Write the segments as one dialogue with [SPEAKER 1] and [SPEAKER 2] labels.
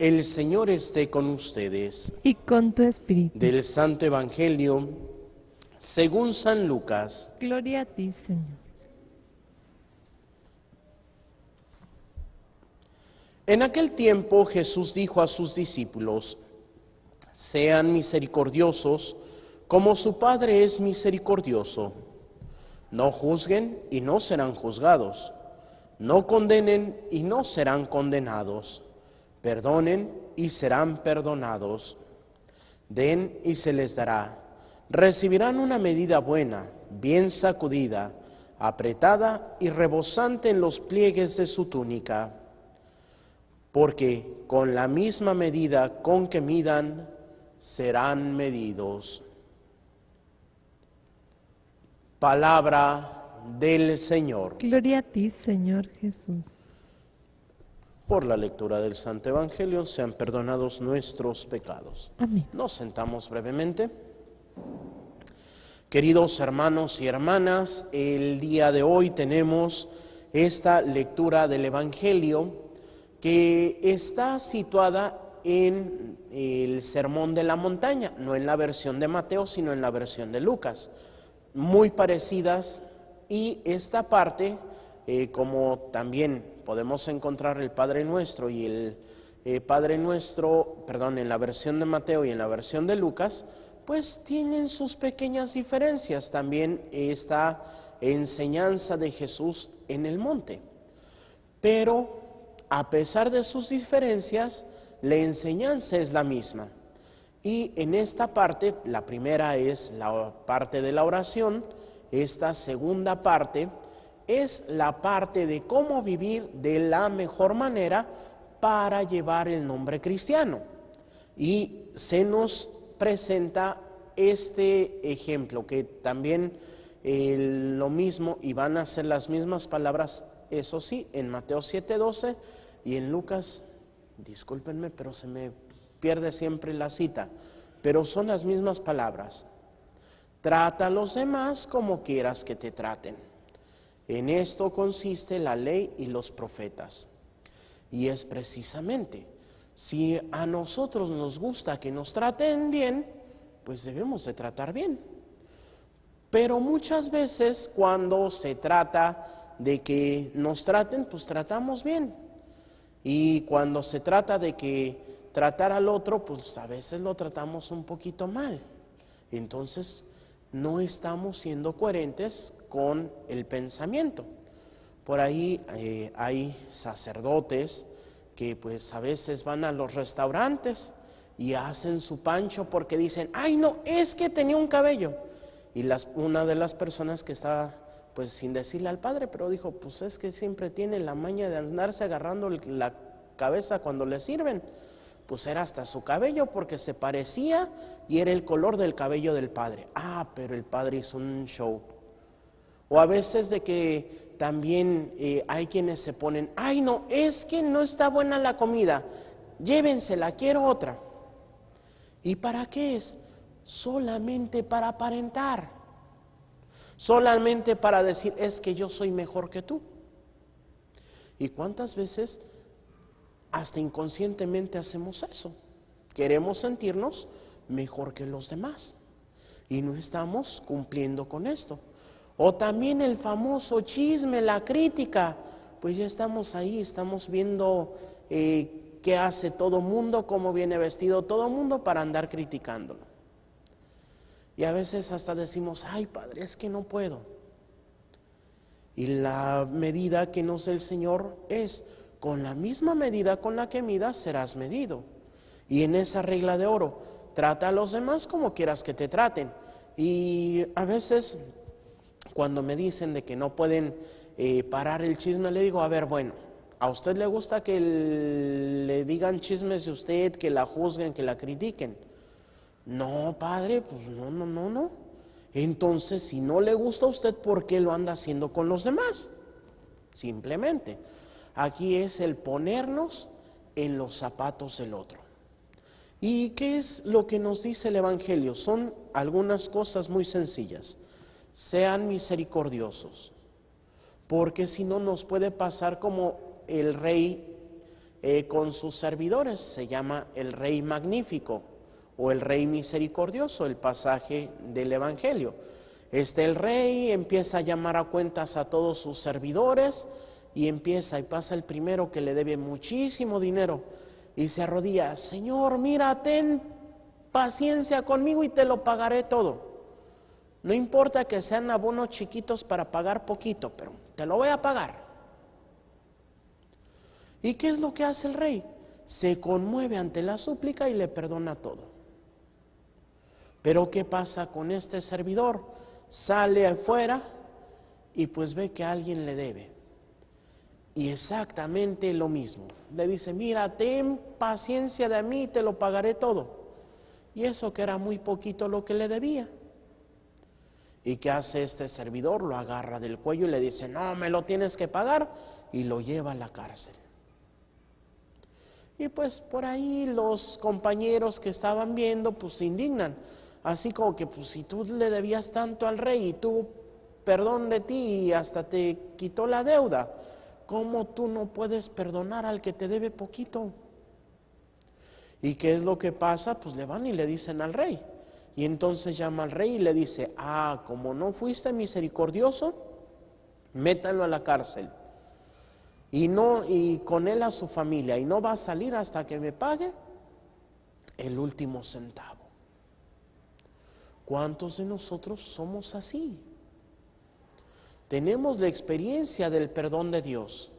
[SPEAKER 1] El Señor esté con ustedes.
[SPEAKER 2] Y con tu espíritu.
[SPEAKER 1] Del Santo Evangelio según San Lucas.
[SPEAKER 2] Gloria a ti, Señor.
[SPEAKER 1] En aquel tiempo Jesús dijo a sus discípulos: sean misericordiosos como su Padre es misericordioso. No juzguen y no serán juzgados. No condenen y no serán condenados. Perdonen y serán perdonados. Den y se les dará. Recibirán una medida buena, bien sacudida, apretada y rebosante en los pliegues de su túnica. Porque con la misma medida con que midan, serán medidos. Palabra del Señor.
[SPEAKER 2] Gloria a ti, Señor Jesús.
[SPEAKER 1] Por la lectura del Santo Evangelio sean perdonados nuestros pecados.
[SPEAKER 2] Amén.
[SPEAKER 1] Nos sentamos brevemente. Queridos hermanos y hermanas, el día de hoy tenemos esta lectura del Evangelio que está situada en el Sermón de la Montaña, no en la versión de Mateo, sino en la versión de Lucas, muy parecidas, y esta parte, como también podemos encontrar el Padre Nuestro y el Padre Nuestro, en la versión de Mateo y en la versión de Lucas, pues tienen sus pequeñas diferencias, también esta enseñanza de Jesús en el monte, pero a pesar de sus diferencias, la enseñanza es la misma. Y en esta parte, la primera es la parte de la oración, esta segunda parte es la parte de cómo vivir de la mejor manera para llevar el nombre cristiano. Y se nos presenta este ejemplo, que también lo mismo, y van a ser las mismas palabras, eso sí, en Mateo 7:12 y en Lucas, discúlpenme, pero se me pierde siempre la cita, pero son las mismas palabras. Trata a los demás como quieras que te traten. En esto consiste la ley y los profetas. Y es precisamente, si a nosotros nos gusta que nos traten bien, pues debemos de tratar bien. Pero muchas veces cuando se trata de que nos traten, pues tratamos bien. Y cuando se trata de que tratar al otro, pues a veces lo tratamos un poquito mal. Entonces, no estamos siendo coherentes con el pensamiento. Por ahí hay sacerdotes que pues a veces van a los restaurantes y hacen su pancho porque dicen: ay no, es que tenía un cabello. Y una de las personas que estaba, pues sin decirle al padre, pero dijo: pues es que siempre tiene la maña de andarse agarrando la cabeza cuando le sirven. Pues era hasta su cabello porque se parecía y era el color del cabello del padre. Ah, pero el padre hizo un show. O a veces de que también hay quienes se ponen: ay no, es que no está buena la comida, llévensela, quiero otra. ¿Y para qué es? Solamente para aparentar, solamente para decir: es que yo soy mejor que tú. ¿Y cuántas veces hasta inconscientemente hacemos eso? Queremos sentirnos mejor que los demás y no estamos cumpliendo con esto. O también el famoso chisme, la crítica, pues ya estamos ahí, estamos viendo qué hace todo mundo, cómo viene vestido todo mundo para andar criticándolo. Y a veces hasta decimos: ay padre, es que no puedo. Y la medida que nos da el Señor es: con la misma medida con la que midas serás medido. Y en esa regla de oro, trata a los demás como quieras que te traten. Y a veces cuando me dicen de que no pueden parar el chisme, le digo: a ver, bueno, ¿a usted le gusta que le digan chismes de usted, que la juzguen, que la critiquen? No, padre, pues no. Entonces, si no le gusta a usted, ¿por qué lo anda haciendo con los demás? Simplemente, aquí es el ponernos en los zapatos del otro. ¿Y qué es lo que nos dice el Evangelio? Son algunas cosas muy sencillas. Sean misericordiosos, porque si no nos puede pasar como el rey con sus servidores. Se llama el Rey Magnífico o el Rey Misericordioso, el pasaje del Evangelio. El rey empieza a llamar a cuentas a todos sus servidores y pasa el primero que le debe muchísimo dinero y se arrodilla: Señor, mira, ten paciencia conmigo y te lo pagaré todo. No importa que sean abonos chiquitos para pagar poquito, pero te lo voy a pagar. ¿Y qué es lo que hace el rey? Se conmueve ante la súplica y le perdona todo. Pero ¿qué pasa con este servidor? Sale afuera y pues ve que alguien le debe. Y exactamente lo mismo. Le dice: mira, ten paciencia de mí y te lo pagaré todo. Y eso que era muy poquito lo que le debía. ¿Y qué hace este servidor? Lo agarra del cuello y le dice: no, me lo tienes que pagar, y lo lleva a la cárcel. Y pues por ahí los compañeros que estaban viendo pues se indignan, así como que pues si tú le debías tanto al rey y tú perdón de ti y hasta te quitó la deuda, ¿cómo tú no puedes perdonar al que te debe poquito? ¿Y qué es lo que pasa? Pues le van y le dicen al rey. Y entonces llama al rey y le dice: como no fuiste misericordioso, métanlo a la cárcel. Y con él a su familia, y no va a salir hasta que me pague el último centavo. ¿Cuántos de nosotros somos así? Tenemos la experiencia del perdón de Dios,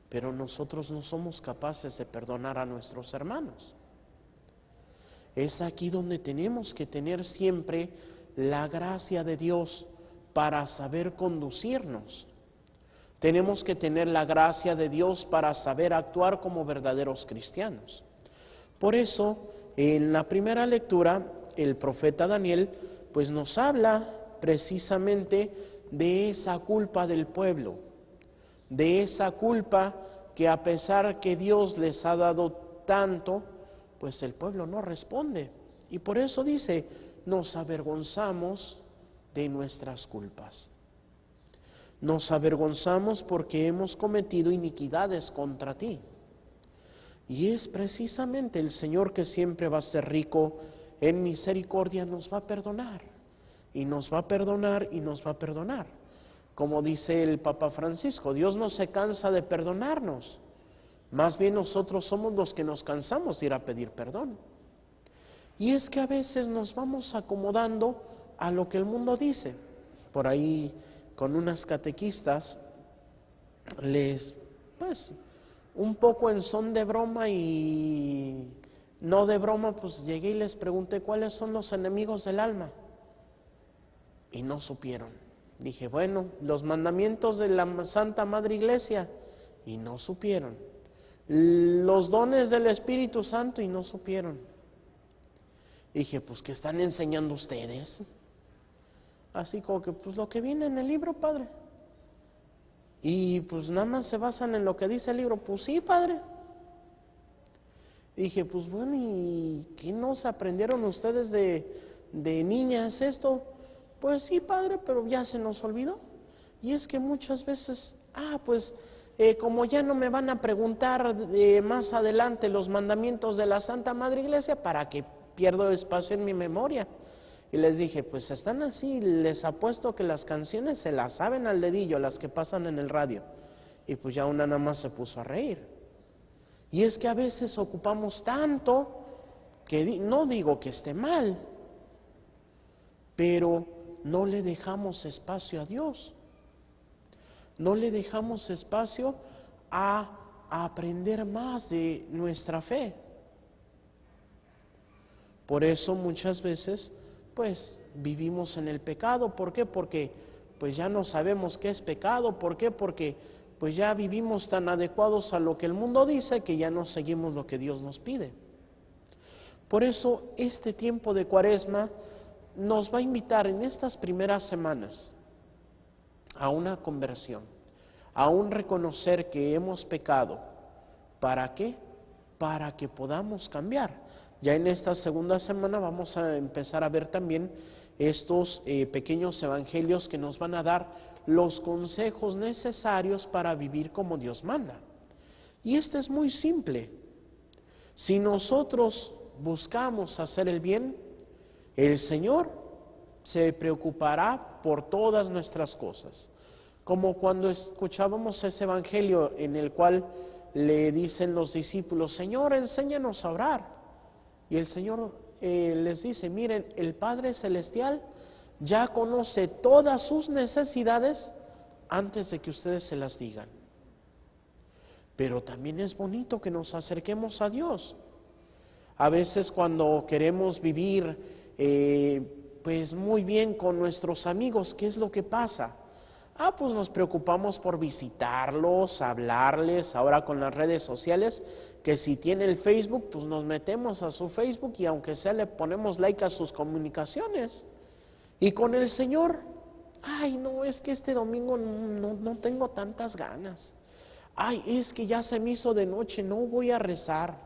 [SPEAKER 1] pero nosotros no somos capaces de perdonar a nuestros hermanos. Es aquí donde tenemos que tener siempre la gracia de Dios para saber conducirnos. Tenemos que tener la gracia de Dios para saber actuar como verdaderos cristianos. Por eso, en la primera lectura, el profeta Daniel pues nos habla precisamente de esa culpa del pueblo, de esa culpa que a pesar que Dios les ha dado tanto, pues el pueblo no responde. Y por eso dice: nos avergonzamos de nuestras culpas. Nos avergonzamos porque hemos cometido iniquidades contra ti. Y es precisamente el Señor, que siempre va a ser rico en misericordia, nos va a perdonar. Y nos va a perdonar y nos va a perdonar. Como dice el Papa Francisco, Dios no se cansa de perdonarnos. Más bien nosotros somos los que nos cansamos de ir a pedir perdón. Y es que a veces nos vamos acomodando a lo que el mundo dice. Por ahí con unas catequistas pues un poco en son de broma y no de broma, pues llegué y les pregunté cuáles son los enemigos del alma. Y no supieron. Dije: bueno, los mandamientos de la Santa Madre Iglesia. Y no supieron. Los dones del Espíritu Santo. Y no supieron. Dije: pues ¿qué están enseñando ustedes? Así como que pues lo que viene en el libro, padre. Y pues nada más se basan en lo que dice el libro. Pues sí, padre. Dije: pues bueno, ¿y qué nos aprendieron ustedes de niñas esto? Pues sí, padre, pero ya se nos olvidó. Y es que muchas veces, como ya no me van a preguntar más adelante los mandamientos de la Santa Madre Iglesia, ¿para qué pierdo espacio en mi memoria? Y les dije: pues están así, les apuesto que las canciones se las saben al dedillo, las que pasan en el radio. Y pues ya una nada más se puso a reír. Y es que a veces ocupamos tanto que no digo que esté mal, pero no le dejamos espacio a Dios. No le dejamos espacio a aprender más de nuestra fe. Por eso muchas veces pues vivimos en el pecado. ¿Por qué? Porque pues ya no sabemos qué es pecado. ¿Por qué? Porque pues ya vivimos tan adecuados a lo que el mundo dice que ya no seguimos lo que Dios nos pide. Por eso este tiempo de Cuaresma nos va a invitar en estas primeras semanas a una conversión, a un reconocer que hemos pecado. ¿Para qué? Para que podamos cambiar. Ya en esta segunda semana vamos a empezar a ver también estos pequeños evangelios que nos van a dar los consejos necesarios para vivir como Dios manda. Y este es muy simple. Si nosotros buscamos hacer el bien, el Señor se preocupará por todas nuestras cosas. Como cuando escuchábamos ese evangelio en el cual le dicen los discípulos: Señor, enséñanos a orar. Y el Señor les dice: miren, el Padre Celestial ya conoce todas sus necesidades antes de que ustedes se las digan. Pero también es bonito que nos acerquemos a Dios. A veces cuando queremos vivir pues muy bien con nuestros amigos, ¿qué es lo que pasa? Pues nos preocupamos por visitarlos, hablarles. Ahora con las redes sociales, que si tiene el Facebook, pues nos metemos a su Facebook y aunque sea le ponemos like a sus comunicaciones. Y con el Señor, ay no, es que este domingo no tengo tantas ganas. Ay, es que ya se me hizo de noche, no voy a rezar.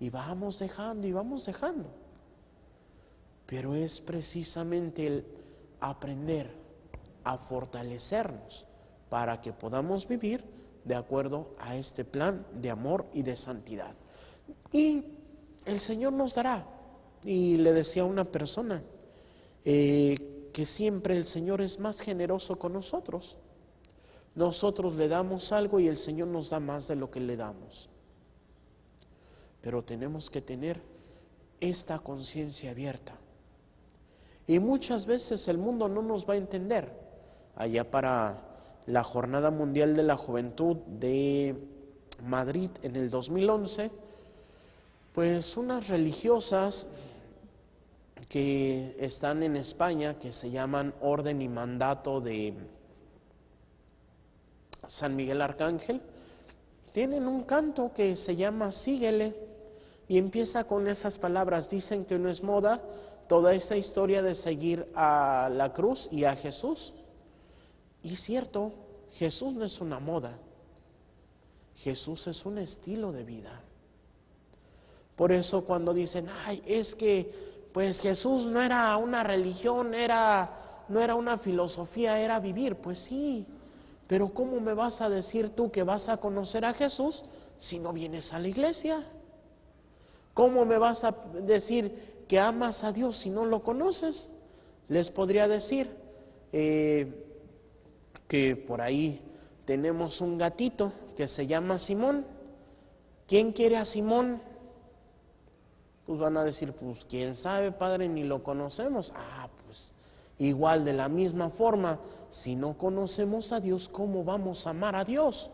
[SPEAKER 1] Y vamos dejando y vamos dejando. Pero es precisamente el aprender a fortalecernos para que podamos vivir de acuerdo a este plan de amor y de santidad. Y el Señor nos dará. Y le decía a una persona que siempre el Señor es más generoso con nosotros. Nosotros le damos algo y el Señor nos da más de lo que le damos. Pero tenemos que tener esta conciencia abierta. Y muchas veces el mundo no nos va a entender. Allá para la Jornada Mundial de la Juventud de Madrid en el 2011, pues unas religiosas que están en España, que se llaman Orden y Mandato de San Miguel Arcángel, tienen un canto que se llama Síguele y empieza con esas palabras. Dicen que no es moda toda esa historia de seguir a la cruz y a Jesús. Y es cierto, Jesús no es una moda, Jesús es un estilo de vida. Por eso cuando dicen, ay, es que pues Jesús no era una religión, no era una filosofía, era vivir. Pues sí, pero ¿cómo me vas a decir tú que vas a conocer a Jesús si no vienes a la iglesia? ¿Cómo me vas a decir que amas a Dios si no lo conoces? Les podría decir que por ahí tenemos un gatito que se llama Simón. ¿Quién quiere a Simón? Pues van a decir, pues quién sabe, padre, ni lo conocemos. Pues igual, de la misma forma, si no conocemos a Dios, ¿cómo vamos a amar a Dios?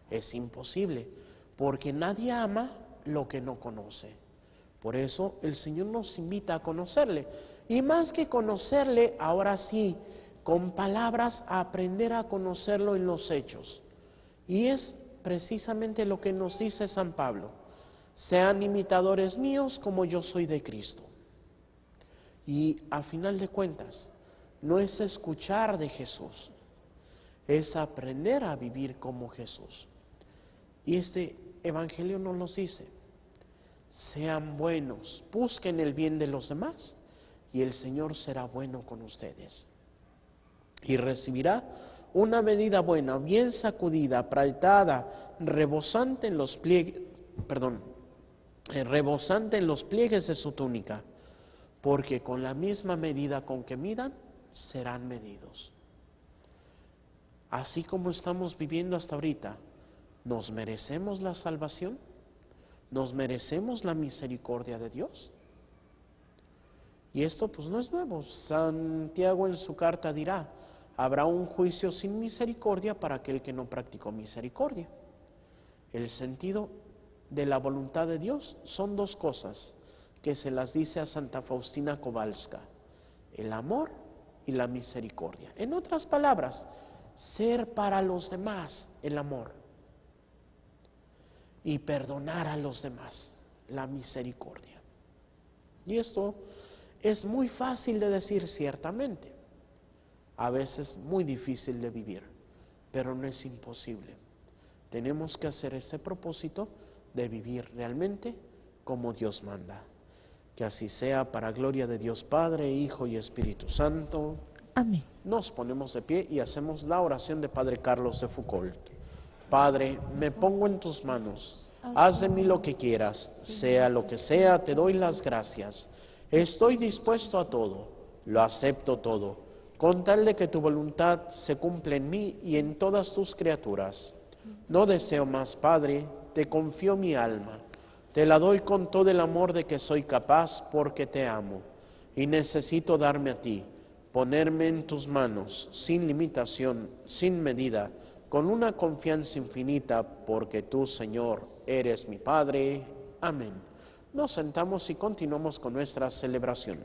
[SPEAKER 1] Es imposible, porque nadie ama lo que no conoce. Por eso el Señor nos invita a conocerle. Y más que conocerle, ahora sí, con palabras, a aprender a conocerlo en los hechos. Y es precisamente lo que nos dice San Pablo: sean imitadores míos como yo soy de Cristo. Y a final de cuentas, no es escuchar de Jesús, es aprender a vivir como Jesús. Y este evangelio nos lo dice: sean buenos, busquen el bien de los demás y el Señor será bueno con ustedes. Y recibirá una medida buena, bien sacudida, apretada, rebosante en los pliegues de su túnica, porque con la misma medida con que midan, serán medidos. Así como estamos viviendo hasta ahorita, ¿nos merecemos la salvación? ¿Nos merecemos la misericordia de Dios? Y esto pues no es nuevo. Santiago en su carta dirá: habrá un juicio sin misericordia para aquel que no practicó misericordia. El sentido de la voluntad de Dios son dos cosas que se las dice a Santa Faustina Kowalska: el amor y la misericordia. En otras palabras, ser para los demás el amor y perdonar a los demás la misericordia. Y esto es muy fácil de decir, ciertamente, a veces muy difícil de vivir, pero no es imposible. Tenemos que hacer este propósito de vivir realmente como Dios manda. Que así sea, para gloria de Dios Padre, Hijo y Espíritu Santo.
[SPEAKER 2] Amén.
[SPEAKER 1] Nos ponemos de pie y hacemos la oración de Padre Carlos de Foucault. Padre, me pongo en tus manos. Haz de mí lo que quieras, sea lo que sea, te doy las gracias. Estoy dispuesto a todo, lo acepto todo, con tal de que tu voluntad se cumpla en mí y en todas tus criaturas. No deseo más, Padre, te confío mi alma, te la doy con todo el amor de que soy capaz porque te amo y necesito darme a ti, ponerme en tus manos, sin limitación, sin medida, con una confianza infinita, porque tú, Señor, eres mi Padre. Amén. Nos sentamos y continuamos con nuestra celebración.